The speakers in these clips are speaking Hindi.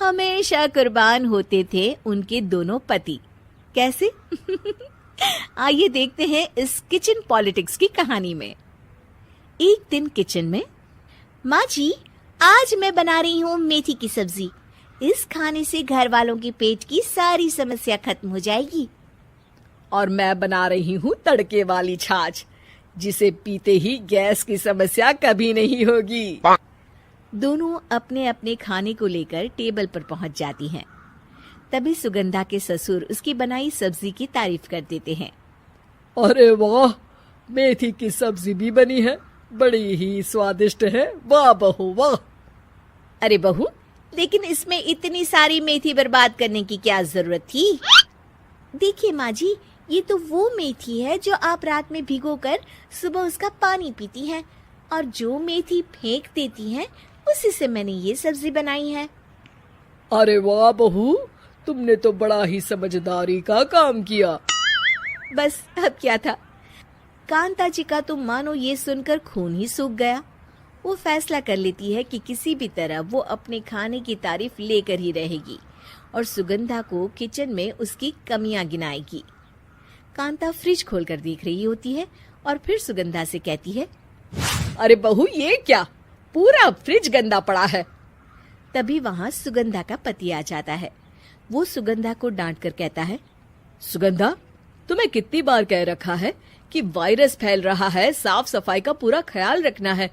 हमेशा कुर्बान होते थे उनके दोनों पति। कैसे? आइए देखते हैं इस किचन पॉलिटिक्स की कहानी में। एक दिन किचन में, माँ जी, आज मैं बना रही हूँ मेथी की सब्जी। इस खाने से घर वालों के पेट की सारी समस्या खत्म हो जाएगी। और मैं बना रही हूँ तड़के वाली छाछ, जिसे पीते ही गैस की समस्या कभी नहीं होगी। दोनों अपने अपने खाने को लेकर टेबल पर पहुंच जाती हैं। तभी सुगंधा के ससुर उसकी बनाई सब्जी की तारीफ कर देते हैं। अरे वाह, मेथी की सब्जी भी बनी है, बड़ी ही स्वादिष्ट है। वाह बहू वाह। अरे बहू, लेकिन इसमें इतनी सारी मेथी बर्बाद करने की क्या जरूरत थी? देखिए माँ जी, ये तो वो मेथी है जो आप रात में भिगोकर सुबह उसका पानी पीती हैं, और जो मेथी फेंक देती हैं उसी से मैंने ये सब्जी बनाई है। अरे वाह बहू, तुमने तो बड़ा ही समझदारी का काम किया। बस अब क्या था, कांता जी का तो मानो ये सुनकर खून ही सूख गया। वो फैसला कर लेती है कि किसी भी तरह वो अपने खाने की तारीफ लेकर ही रहेगी और सुगंधा को किचन में उसकी कमियां गिनाएगी। कांता फ्रिज खोलकर देख रही होती है और फिर सुगंधा से कहती है, अरे बहू, ये क्या, पूरा फ्रिज गंदा पड़ा है। तभी वहां सुगंधा का पति आ जाता है। वो सुगंधा को डांट कर कहता है, सुगंधा, तुम्हें कितनी बार कह रखा है कि वायरस फैल रहा है, साफ सफाई का पूरा ख्याल रखना है,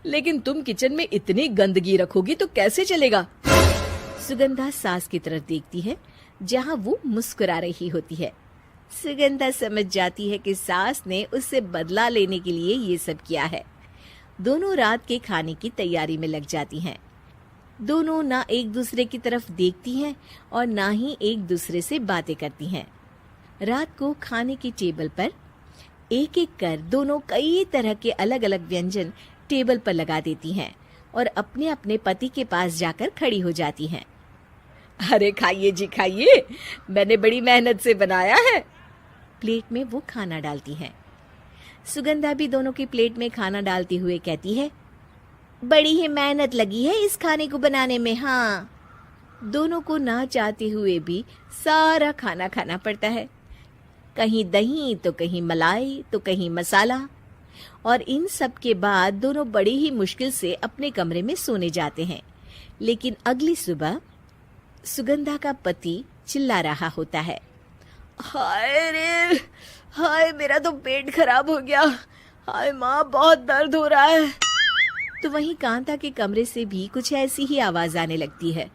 लेकिन तुम किचन में इतनी गंदगी रखोगी तो कैसे चलेगा। सुगंधा सास की तरफ देखती है जहां वो मुस्कुरा रही होती है। सुगंधा समझ जाती है कि सास ने उससे बदला लेने के लिए ये सब किया है। दोनों रात के खाने की तैयारी में लग जाती हैं। दोनों ना एक दूसरे की तरफ देखती हैं और ना ही एक दूसरे से बातें करती हैं। रात को खाने की टेबल पर एक एक कर दोनों कई तरह के अलग अलग व्यंजन टेबल पर लगा देती हैं और अपने अपने पति के पास जाकर खड़ी हो जाती हैं। अरे खाइए जी खाइए, मैंने बड़ी मेहनत से बनाया है। प्लेट में वो खाना डालती हैं। सुगंधा भी दोनों की प्लेट में खाना डालते हुए कहती है, बड़ी ही मेहनत लगी है इस खाने को बनाने में। हाँ, दोनों को ना चाहते हुए भी सारा खाना खाना पड़ता है। कहीं दही तो कहीं मलाई तो कहीं मसाला। और इन सब के बाद दोनों बड़ी ही मुश्किल से अपने कमरे में सोने जाते हैं। लेकिन अगली सुबह सुगंधा का पति चिल्ला रहा होता है, हाय रे, हाय मेरा तो पेट खराब हो गया। हाय माँ, बहुत दर्द हो रहा है। तो वहीं कांता के कमरे से भी कुछ ऐसी ही आवाज आने लगती है।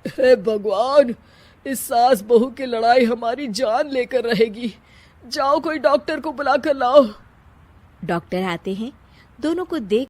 हे भगवान, इस सास बहू की लड़ाई हमारी जान लेकर रहेगी। जाओ कोई डॉक्टर को बुला कर लाओ। डॉक्टर आते हैं। दोनों को देख